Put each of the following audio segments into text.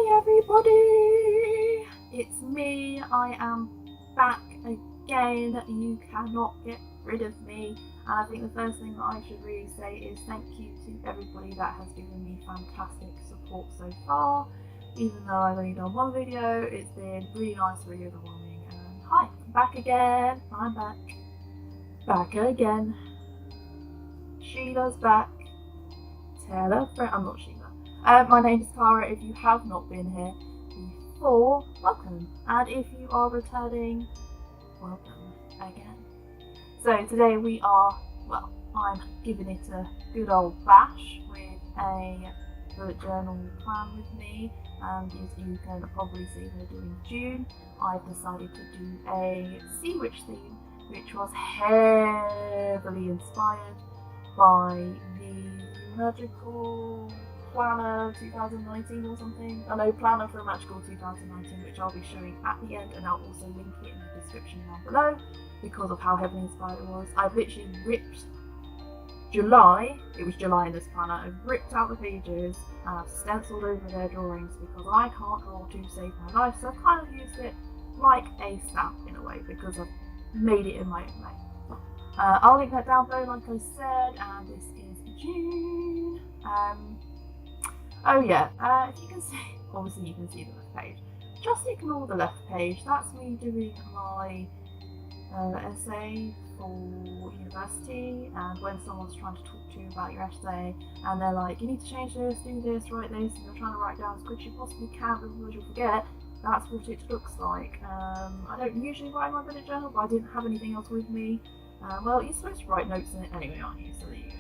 Hi everybody! It's me, I am back again. You cannot get rid of me. And I think the first thing that I should really say is thank you to everybody that has given me fantastic support so far. Even though I've only done one video, it's been really nice, really overwhelming. And hi, I'm back again. I'm back. Back again. Sheila's back. Tell a friend. I'm not Sheila. My name is Cara. If you have not been here before, welcome. And if you are returning, welcome again. So today we are, well, I'm giving it a good old bash with a bullet journal plan with me. And as you can probably see, we're doing June. I've decided to do a sea witch theme, which was heavily inspired by the magical planner 2019 or something. I know planner for a magical 2019, which I'll be showing at the end, and I'll also link it in the description down below because of how heavily inspired it was. I've literally ripped July, it was July in this planner, I've ripped out the pages and I've stenciled over their drawings because I can't draw to save my life, so I've kind of used it like a stamp in a way because I've made it in my own way. I'll link that down below like I said, and this is June. Oh yeah, if you can see, obviously you can see the left page. Just ignore the left page, that's me doing my essay for university, and when someone's trying to talk to you about your essay and they're like, you need to change this, do this, write this, and you're trying to write down as quick as you possibly can because you'll forget, that's what it looks like. I don't usually write my bullet journal, but I didn't have anything else with me. Well, you're supposed to write notes in it anyway, aren't you? So there you go.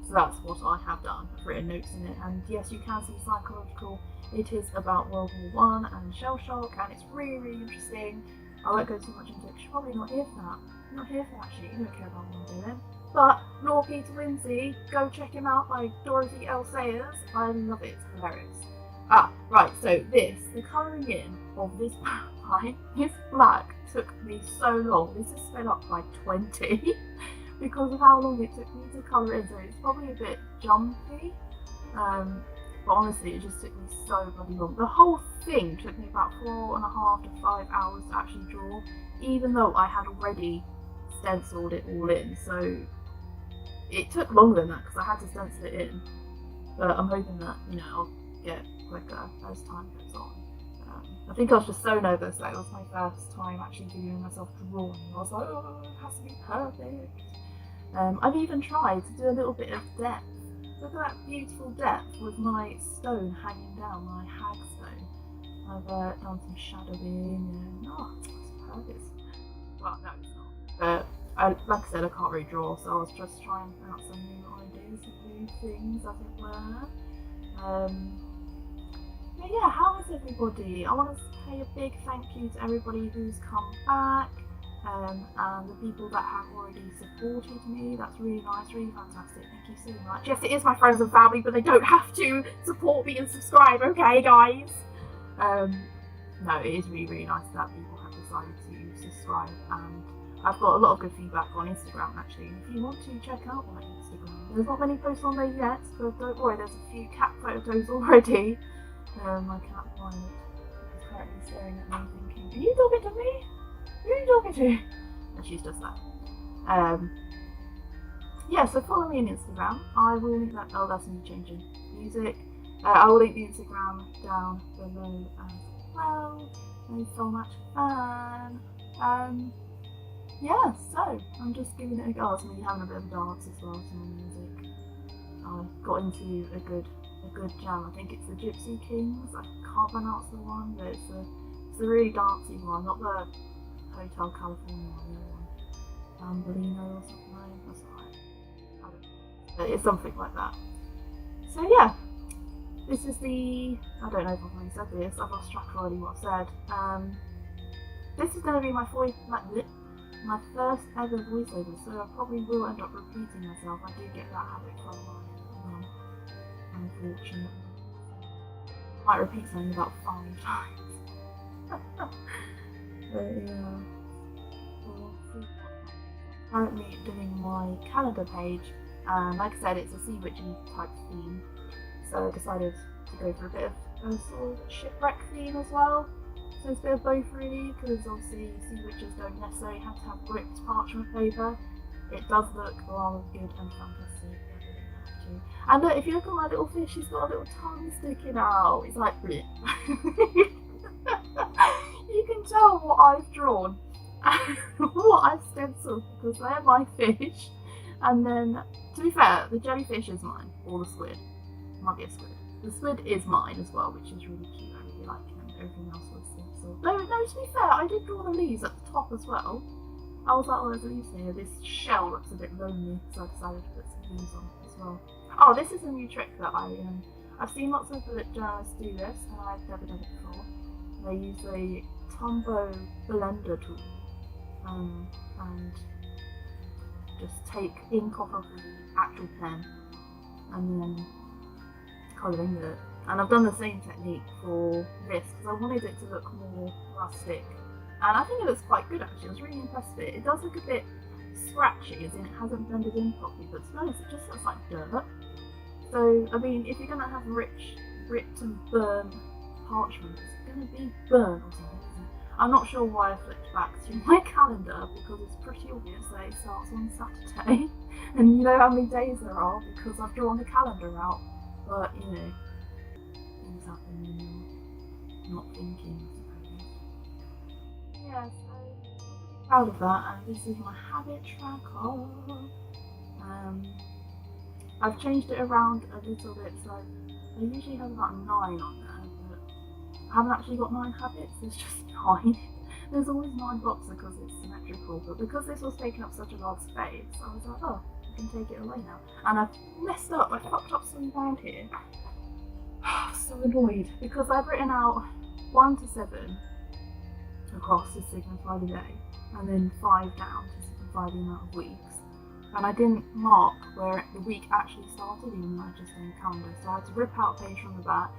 So that's what I have done. I've written notes in it, and yes, you can see psychological. It is about World War I and shell shock, and it's really, really interesting. I won't go too much into it. You're probably not here for that. You're not here for that shit. You don't care about what I'm doing. But Lord Peter Wimsey, go check him out by Dorothy L. Sayers. I love it. It's hilarious. Ah, right. So the colouring in of this this black took me so long. This is sped up by 20 because of how long it took me to colour in. So it's probably a bit jumpy. But honestly, it just took me so bloody long. The whole thing took me about 4.5 to 5 hours to actually draw, even though I had already stenciled it all in. So it took longer than that because I had to stencil it in. But I'm hoping that, you know, I'll get quicker as time goes on. I think I was just so nervous that it was my first time actually doing myself drawing. I was like, oh, it has to be perfect. I've even tried to do a little bit of depth. Look at that beautiful depth with my stone hanging down, my hag stone. I've done some shadowing and it's perfect. Well, no, it's not. But like I said, I can't really draw, so I was just trying out some new ideas and new things, as it were. But yeah, how is everybody? I want to pay a big thank you to everybody who's come back. And the people that have already supported me. That's really nice, really fantastic. Thank you so much. Yes, it is my friends and family, but they don't have to support me and subscribe, okay, guys? No, it is really, really nice that people have decided to subscribe, and I've got a lot of good feedback on Instagram actually. If you want to check out my Instagram, there's not many posts on there yet, but don't worry, there's a few cat photos already. My cat Violet is currently staring at me thinking, are you talking to me? Who are you talking to? And she's just that. Yeah, so follow me on Instagram. I will link that. Oh, that's me changing music. I will link the Instagram down below as well. It was so much fun. Yeah, so I'm just giving it a go. It's me having a bit of a dance as well to my music. I got into a good jam. I think it's the Gypsy Kings. I can't pronounce the one, but it's a really dancey one, not the Hotel California one, Bambolino or something. That's alright. I don't know. But it's something like that. So yeah, this is the, I don't know if I've already said this, I've lost track already what I've said. This is going to be my first ever voiceover, so I probably will end up repeating myself. I do get that habit quite a lot, unfortunately. I might repeat something about 5 times. But yeah, currently doing my calendar page, and like I said, it's a sea witchy type theme, so I decided to go for a bit of a sort of shipwreck theme as well. So it's a bit of both really, because obviously sea witches don't necessarily have to have ripped parchment paper. It does look rather good and fantastic. And look, if you look at my little fish, he's got a little tongue sticking out. It's like, bleh. You can tell what I've drawn and what I've stenciled, because they're my fish. And then, to be fair, the jellyfish is mine, or the squid. It might be a squid. The squid is mine as well, which is really cute. I really like him. Everything else was stenciled. No, to be fair, I did draw the leaves at the top as well. I was like, oh, there's leaves here. This shell looks a bit lonely, so I decided to put some leaves on as well. Oh, this is a new trick that I've seen lots of bullet journalists do this, and I've never done it before. They use a Tombow blender tool and just take ink off of the actual pen and then colour in with it. And I've done the same technique for this because I wanted it to look more rustic. And I think it looks quite good actually. I was really impressed with it. It does look a bit scratchy, as in it hasn't blended in properly, but to be honest, it just looks like dirt. So, I mean, if you're going to have ripped and burned parchment, it's going to be burnt or something, isn't it? I'm not sure why I flipped back to my calendar, because it's pretty obvious that it starts on Saturday, and you know how many days there are because I've drawn the calendar out. But, you know, things happen when you're not thinking, I suppose. Yeah, so proud of that, and this is my habit tracker. I've changed it around a little bit, so I usually have about 9 on there, but I haven't actually got 9 habits, there's just 9. There's always 9 blocks because it's symmetrical, but because this was taking up such a large space, I was like, oh, I can take it away now. And I've messed up, I fucked up something around here. I'm so annoyed, because I've written out 1 to 7 across to signify the day, and then 5 down to signify the amount of weeks. And I didn't mark where the week actually started, even though I just done the calendar. So I had to rip out a page from the back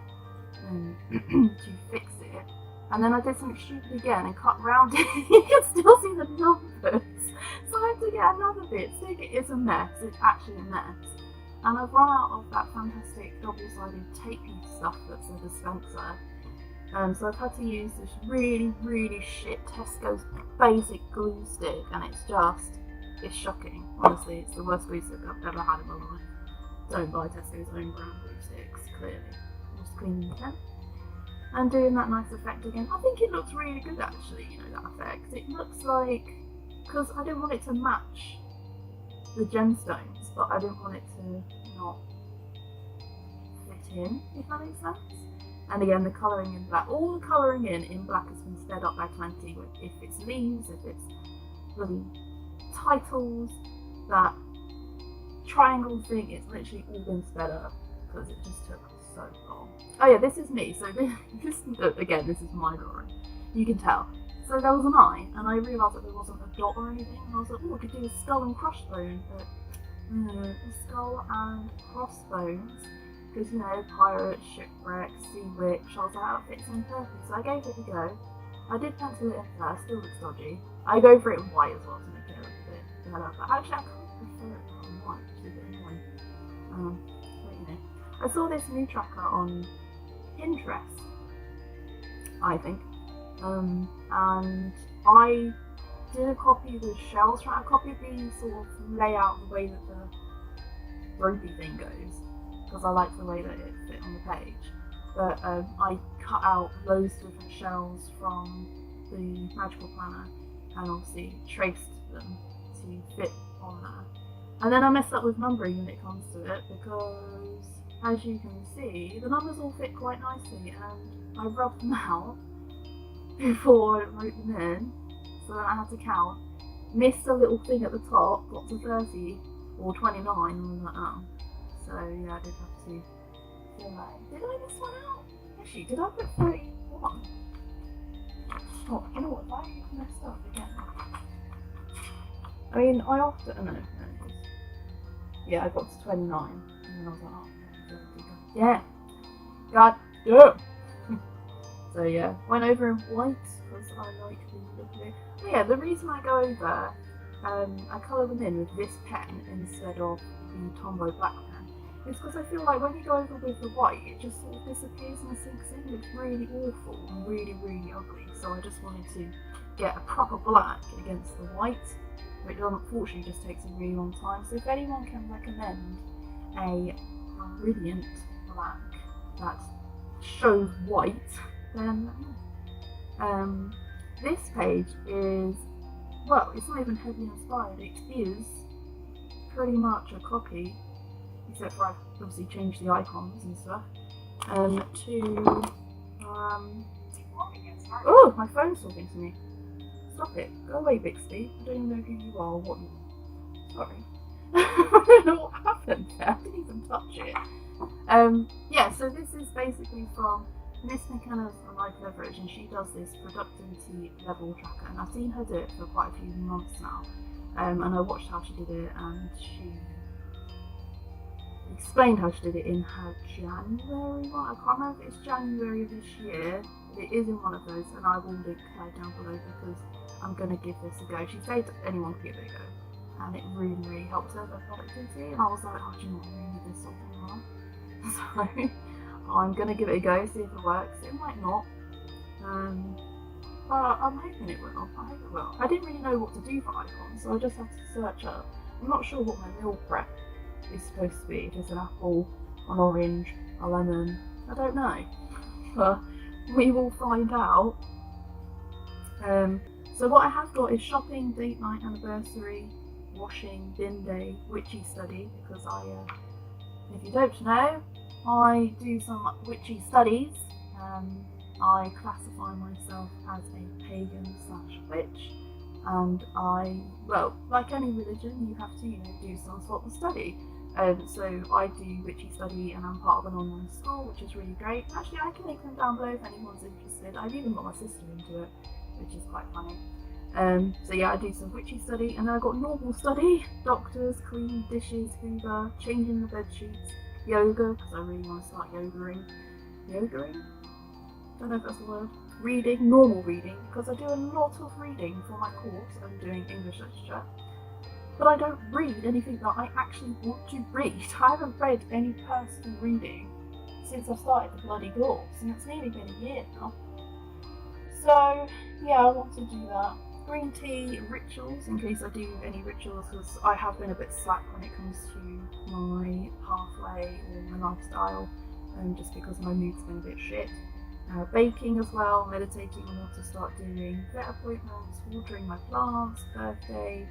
to fix it. And then I did something stupid again and cut round it. You can still see the numbers. So I had to get another bit. So it is a mess. It's actually a mess. And I've run out of that fantastic double-sided tapey stuff that's a dispenser. So I've had to use this really, really shit Tesco's basic glue stick, and it's shocking, honestly. It's the worst glue stick I've ever had in my life. Don't buy Tesco's own brand glue sticks, clearly. Just cleaning the pen and doing that nice effect again. I think it looks really good actually, you know, that effect. It looks like, because I didn't want it to match the gemstones, but I didn't want it to not fit in, if that makes sense. And again, the colouring in black, all the colouring in black has been sped up by 20, if it's leaves, if it's bloody titles, that triangle thing, it's literally all been sped up because it just took so long. Oh yeah, this is me. So this again, this is my drawing. You can tell. So there was an eye, and I realised that there wasn't a dot or anything, and I was like, oh, I could do a skull and crossbones, but a skull and crossbones, because you know, pirate, shipwreck, sea witch. I was like, that fits in perfect. So I gave it a go. I did pencil it in first, still looks dodgy. I go for it in white as well to make it a little bit better, but actually I kind of prefer it in white, which is a bit annoying. But you know, I saw this new tracker on Pinterest, I think, and I did a copy of the shells. I copied the sort of layout, the way that the ropey thing goes, because I like the way that it fit on the page. But I cut out loads of different shells from the magical planner and obviously traced them to fit on there. And then I messed up with numbering when it comes to it, because as you can see, the numbers all fit quite nicely, and I rubbed them out before I wrote them in, so then I had to count. Missed a little thing at the top, got to 30 or 29, and I was like, oh. So yeah, I did have to fill that in. Did I miss one out? Actually, did I put 31? Oh, you know what, I messed up again. I mean, I often, no, yeah, I got to 29, and then I was like, oh, yeah, God, yeah. So yeah, went over in white, because I like the look of it. But yeah, the reason I go over, I colour them in with this pen instead of the Tombow black pen, It's because I feel like when you go over with the white, it just sort of disappears and sinks in. It's really awful and really, really ugly. So I just wanted to get a proper black against the white, which unfortunately just takes a really long time. So if anyone can recommend a brilliant black that shows white, then this page is, well, it's not even heavily inspired. It is pretty much a copy, except for I've obviously changed the icons and stuff, oh, my phone's talking to me. Stop it. Go away, Bixby. I don't even know who you are or what you are. Sorry. I don't know what happened there. I didn't even touch it. Yeah, so this is basically from Miss McKenna's Life Leverage, and she does this productivity level tracker, and I've seen her do it for quite a few months now. And I watched how she did it, and she explained how she did it in her January one. I can't remember if it's January of this year, but it is in one of those, and I will link her down below because I'm going to give this a go. She said anyone could give it a go, and it really, really helped her with productivity, and I was like, oh, do you know what, I really need this sort of thing. So I'm going to give it a go, see if it works. It might not, but I'm hoping it will. I hope it will. I didn't really know what to do for icons, so I just had to search up. I'm not sure what my meal prep is supposed to be. If it's an apple, an orange, a lemon, I don't know. But we will find out. So what I have got is shopping, date night, anniversary, washing, bin day, witchy study, because if you don't know, I do some witchy studies. I classify myself as a pagan/witch, and well, like any religion, you have to, do some sort of study. So I do witchy study, and I'm part of an online school, which is really great. Actually, I can link them down below if anyone's interested. I've even got my sister into it, which is quite funny. So yeah, I do some witchy study, and then I've got normal study: doctors, clean dishes, hoover, changing the bed sheets, yoga, because I really want to start yogaing. Don't know if that's the word. Reading, normal reading, because I do a lot of reading for my course. I'm doing English literature, but I don't read anything that I actually want to read. I haven't read any personal reading since I started the bloody course, and it's nearly been a year now. So yeah, I want to do that. Green tea rituals, in case I do any rituals, because I have been a bit slack when it comes to my pathway or my lifestyle, just because my mood's been a bit shit. Baking as well, meditating on what to start doing, vet appointments, watering my plants, birthday,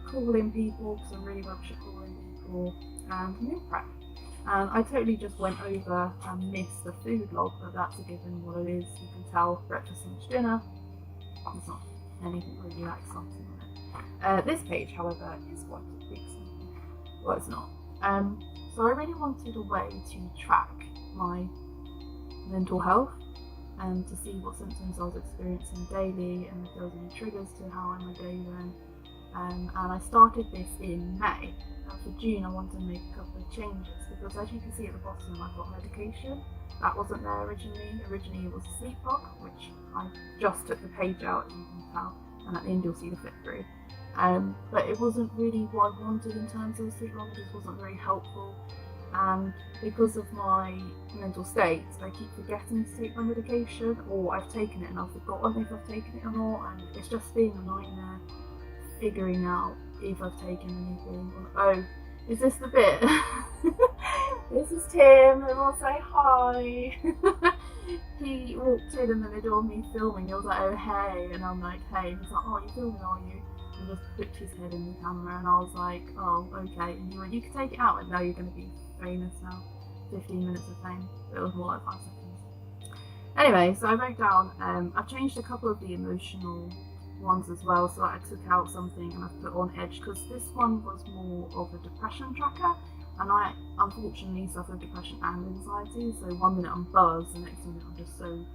calling people, because I'm really rubbish at calling people, and meal prep. And I totally just went over and missed the food log, but that's a given what it is. You can tell breakfast, lunch, dinner. There's not anything really that exciting on it. This page, however, is quite exciting. Well, it's not. So I really wanted a way to track my mental health and to see what symptoms I was experiencing daily and if there was any triggers to how my day went. And I started this in May. And for June I wanted to make a couple of changes, because as you can see at the bottom I've got medication. That wasn't there originally. Originally it was a sleep log, which I just took the page out, as you can tell, and at the end you'll see the flip through. But it wasn't really what I wanted in terms of a sleep log. It just wasn't very helpful. And because of my mental state, I keep forgetting to take my medication, or I've taken it and I've forgotten if I've taken it or not, and it's just been a nightmare figuring out if I've taken anything. Oh, is this the bit? This is Tim, and I'll say hi. He walked in the middle of me filming. He was like, oh hey, and I'm like, hey, and he's like, oh, you filming, are you? And just put his head in the camera, and I was like, oh, okay. And he went, you can take it out, and now you're going to be famous now. 15 minutes of fame. It was more like 5 seconds. Anyway, so I wrote down, I've changed a couple of the emotional ones as well, so I took out something and I've put on edge, because this one was more of a depression tracker, and I unfortunately suffer depression and anxiety, so one minute I'm buzzed, the next minute I'm just so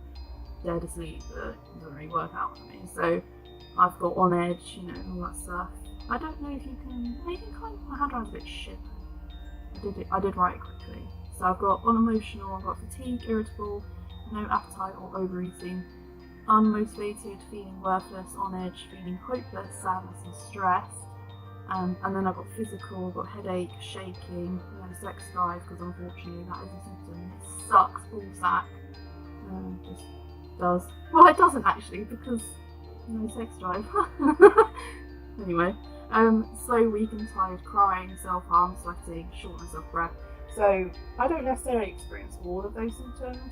dead asleep that it doesn't really work out for me. So I've got on edge, all that stuff. I don't know if you can, maybe kind of, my handwriting's a bit shit. I did write it quickly. So I've got unemotional, I've got fatigue, irritable, no appetite or overeating, unmotivated, feeling worthless, on edge, feeling hopeless, sadness and stressed, And then I've got physical, I've got headache, shaking, sex drive, because unfortunately that is a symptom. It sucks, ball sack. Just does. Well, it doesn't actually, because no sex drive. Anyway, slow, weak and tired, crying, self-harm, sweating, shortness of breath. So I don't necessarily experience all of those symptoms,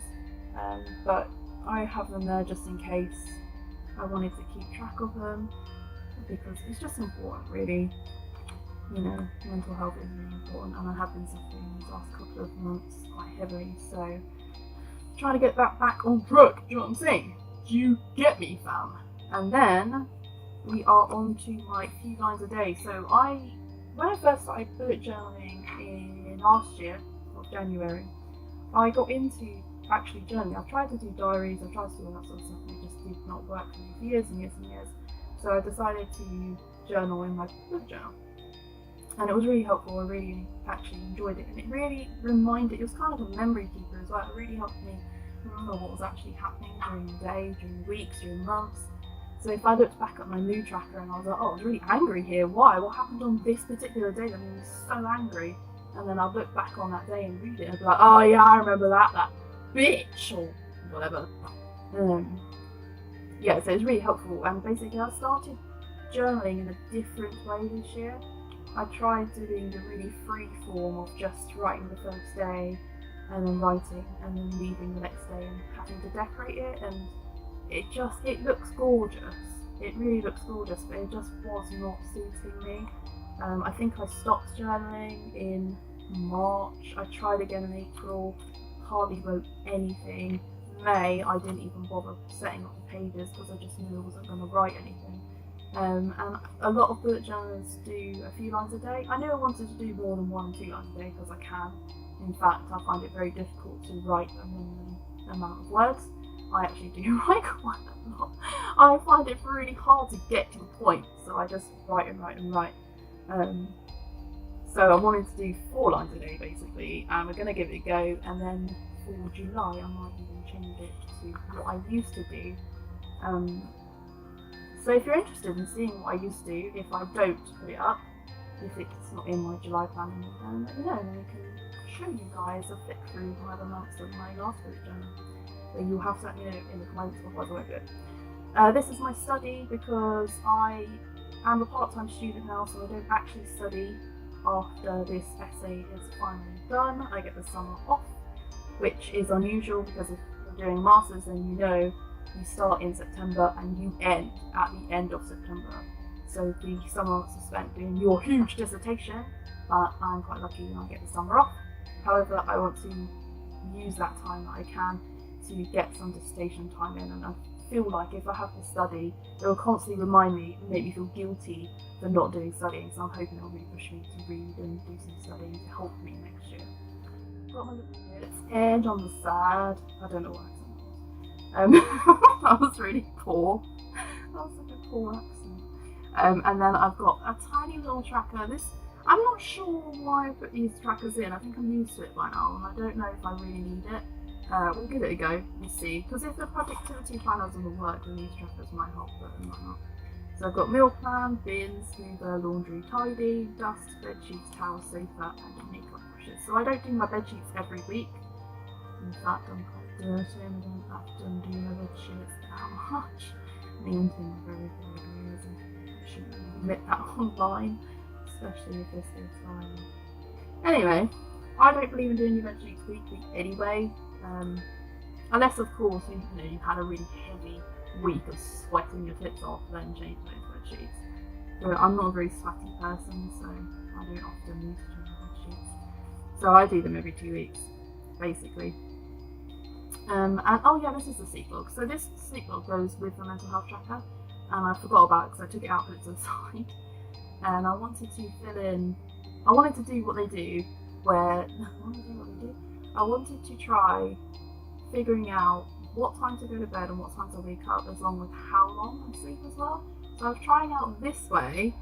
but I have them there just in case. I wanted to keep track of them because it's just important, really. Mental health is really important, and I have been suffering these last couple of months quite heavily, so trying to get that back on track. Do you know what I'm saying? Do you get me, fam? And then we are on to my few lines a day. So when I first started bullet journaling in last year, or January, I got into actually journaling. I've tried to do diaries, I've tried to do all that sort of stuff, and it just did not work for me for years and years and years. So I decided to journal in my bullet journal. And it was really helpful. I really actually enjoyed it, and it really reminded, it was kind of a memory keeper as well. It really helped me remember what was actually happening during the day, during weeks, during months. So if I looked back at my mood tracker and I was like, oh, I was really angry here, why? What happened on this particular day that made me so angry? And then I'd look back on that day and read it and be like, oh yeah, I remember that bitch, or whatever. Yeah, so it's really helpful, and basically I started journaling in a different way this year. I tried doing the really free form of just writing the first day and then writing and then leaving the next day and having to decorate it, and it looks gorgeous. It really looks gorgeous, but it just was not suiting me. I think I stopped journaling in March. I tried again in April, hardly wrote anything. May, I didn't even bother setting up the pages because I just knew I wasn't going to write anything. And a lot of bullet journalers do a few lines a day. I knew I wanted to do more than 1 and 2 lines a day because I can. In fact, I find it very difficult to write a minimum amount of words. I actually do write quite a lot. I find it really hard to get to the point, so I just write and write and write. So I wanted to do 4 lines a day basically, and we're going to give it a go, and then for July I might even change it to what I used to do. So if you're interested in seeing what I used to do, if I don't put it up, if it's not in my July planning, then let me know, and then I can show you guys a flick through one of the months of my last bullet journal. So you'll have to let me know in the comments, otherwise I won't do it. This is my study because I am a part-time student now, so I don't actually study after this essay is finally done. I get the summer off, which is unusual because if you're doing a masters, then you know you start in September and you end at the end of September. So the summer months are spent doing your huge dissertation, but I'm quite lucky and I get the summer off. However, I want to use that time that I can to get some dissertation time in, and I feel like if I have to study, it will constantly remind me and make me feel guilty for not doing studying, so I'm hoping it will really push me to read and do some studying to help me next year. Got my little bits edge on the side. I don't know what accent was. That was really poor. That was such a poor accent. And then I've got a tiny little tracker. I'm not sure why I put these trackers in. I think I'm used to it by now, and I don't know if I really need it. We'll give it a go and see, because if the productivity planner doesn't work, then these trackers might help, but they might not. So I've got meal plan, bins, Hoover, laundry, tidy, dust, bed sheets, towels, sofa, and makeup brushes. So I don't do my bed sheets every week. In fact, I'm quite dirty and I don't often do my bed sheets that much. Me and Tim are very, very lazy. I shouldn't admit that online, especially if this is fine. Anyway, I don't believe in doing your bed sheets weekly anyway. Unless of course you've had a really heavy week of sweating your tits off, then change those bed sheets. But I'm not a very sweaty person, so I don't often need to change my bed sheets. So I do them every 2 weeks, basically. And oh yeah, this is the sleep log. So this sleep log goes with the mental health tracker, and I forgot about it because I took it out and put it to the side. And I wanted to fill in. I wanted to do what they do, I wanted to try figuring out what time to go to bed and what time to wake up, as long with how long I sleep as well. So I was trying out this way,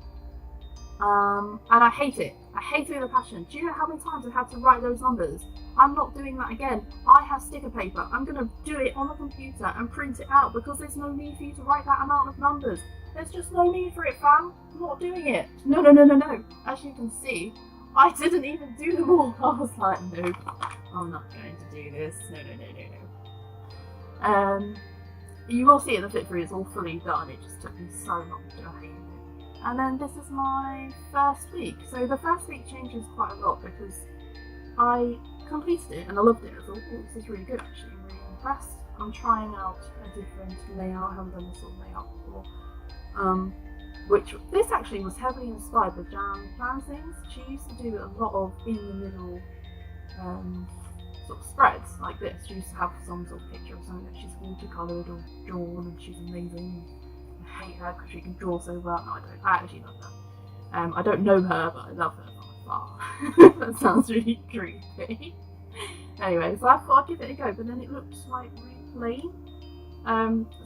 and I hate it. I hate it with a passion. Do you know how many times I've had to write those numbers? I'm not doing that again. I have sticker paper. I'm going to do it on the computer and print it out, because there's no need for you to write that amount of numbers. There's just no need for it, fam. I'm not doing it. No, no, no, no, no. As you can see, I didn't even do them all. I was like, no, I'm not going to do this. No, no, no, no, no. You will see in the flip through it's all fully done. It just took me so long to hate it. And then this is my first week. So the first week changes quite a lot because I completed it and I loved it. I thought, oh, this is really good actually. I'm really impressed. I'm trying out a different layout. I haven't done this sort of layout before. Which this actually was heavily inspired by Jan Plan Things. She used to do a lot of in the middle sort of spreads like this. She used to have some sort of picture of something that she's watercoloured or drawn and she's amazing. I hate her because she can draw so well. No, I don't. I actually love her. I don't know her, but I love her from afar. That sounds really creepy. Anyway, so I thought I'd give it a go, but then it looked like really plain.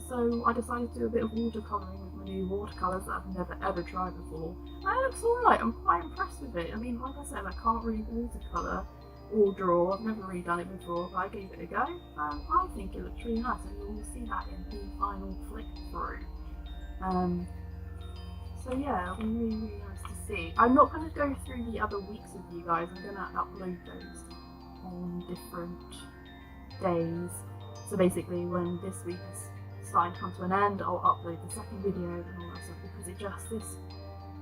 So I decided to do a bit of watercolouring with my new watercolours that I've never ever tried before. And it looks alright. I'm quite impressed with it. I mean, like I said, I can't really watercolour or draw. I've never really done it before, but I gave it a go. I think it looks really nice, and you'll see that in the final flick through. So yeah, it'll be really, really nice to see. I'm not going to go through the other weeks with you guys. I'm going to upload those on different days. So basically, when this week is starting to come to an end, I'll upload the second video and all that stuff because it just this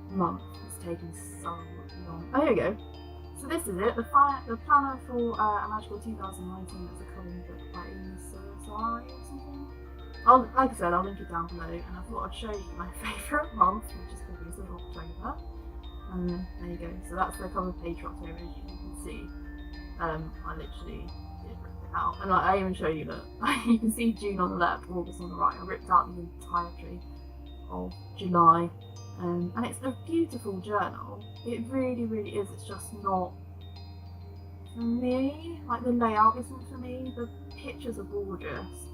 month has taken so long. Oh, here we go. So this is it, the planner for A Magical 2019 is a colouring book by Amy Cesari or something. Like I said, I'll link it down below, and I thought I'd show you my favourite month, which is obviously October. And there you go, so that's the cover page for October, as you can see. I literally did rip it out, and I even show you that you can see June on the left, August on the right. I ripped out the entirety of July. And it's a beautiful journal. It really, really is. It's just not for me. Like, the layout isn't for me. The pictures are gorgeous.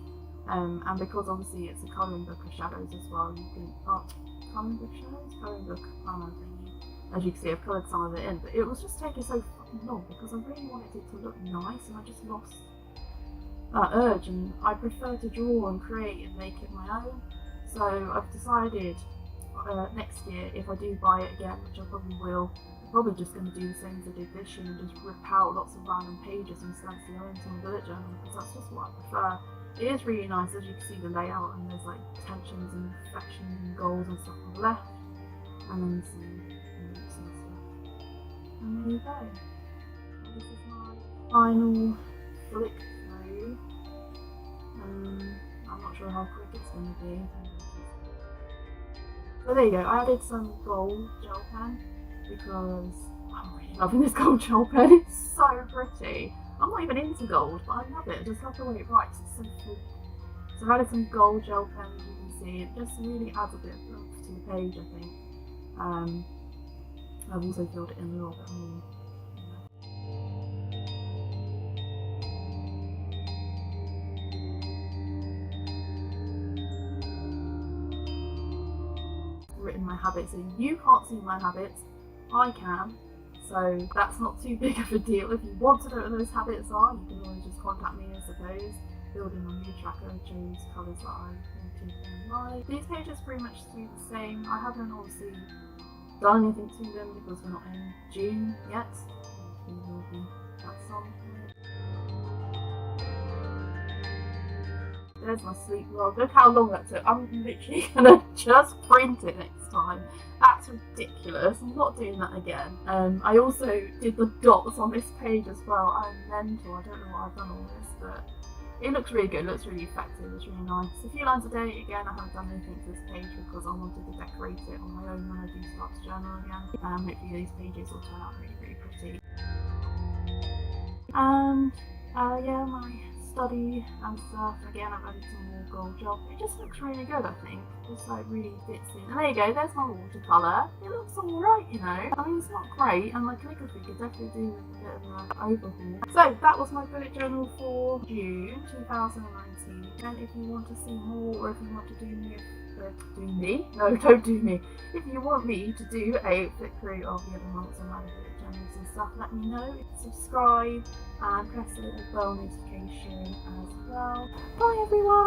And because obviously it's a colouring book of shadows as well, you can colouring book shadows? Colouring book planner thingy. As you can see, I've coloured some of it in, but it was just taking so fucking long because I really wanted it to look nice, and I just lost that urge. And I prefer to draw and create and make it my own. So I've decided next year, if I do buy it again, which I probably will, I'm probably just going to do the same as I did this year and just rip out lots of random pages and stencil them into my bullet journal, because that's just what I prefer. It is really nice, as you can see the layout, and there's like tensions and reflections and goals and stuff on the left, and then some notes and stuff. And there you go. This is my final flick through. I'm not sure how quick it's going to be. So there you go, I added some gold gel pen because I'm really loving this gold gel pen. It's so pretty. I'm not even into gold, but I love it. I just love the way it writes. It's so cool. So I've added some gold gel pen, as you can see. It just really adds a bit of oomph to the page, I think. I've also filled it in a little bit more. Written my habits, so you can't see my habits, I can, so that's not too big of a deal. If you want to know what those habits are, you can always just contact me, I suppose. Building my new tracker, chose colours that I wanted and like. These pages pretty much stay the same. I haven't obviously done anything to them because we're not in June yet. We will be at some point. There's my sleep log. Look how long that took. I'm literally gonna just print it next time. That's ridiculous. I'm not doing that again. I also did the dots on this page as well. I'm mental. I don't know why I've done all this, but it looks really good. It looks really effective. It's really nice. A few lines a day. Again, I haven't done anything to this page because I wanted to decorate it on my own when I do start to journal again. Hopefully these pages will turn out really, really pretty. And yeah, my study and stuff. Again, I've added some more gold gel. It just looks really good, I think. Just like really fits in. And there you go, there's my watercolour. It looks alright, you know. I mean, it's not great, and my calligraphy could definitely do with a bit of an overhaul. So that was my bullet journal for June 2019. And if you want to see more, or if you want to do me no, don't do me. If you want me to do a flick through of the other months and my bullet journals and stuff, let me know. Subscribe and press the little bell notification as well. Bye everyone!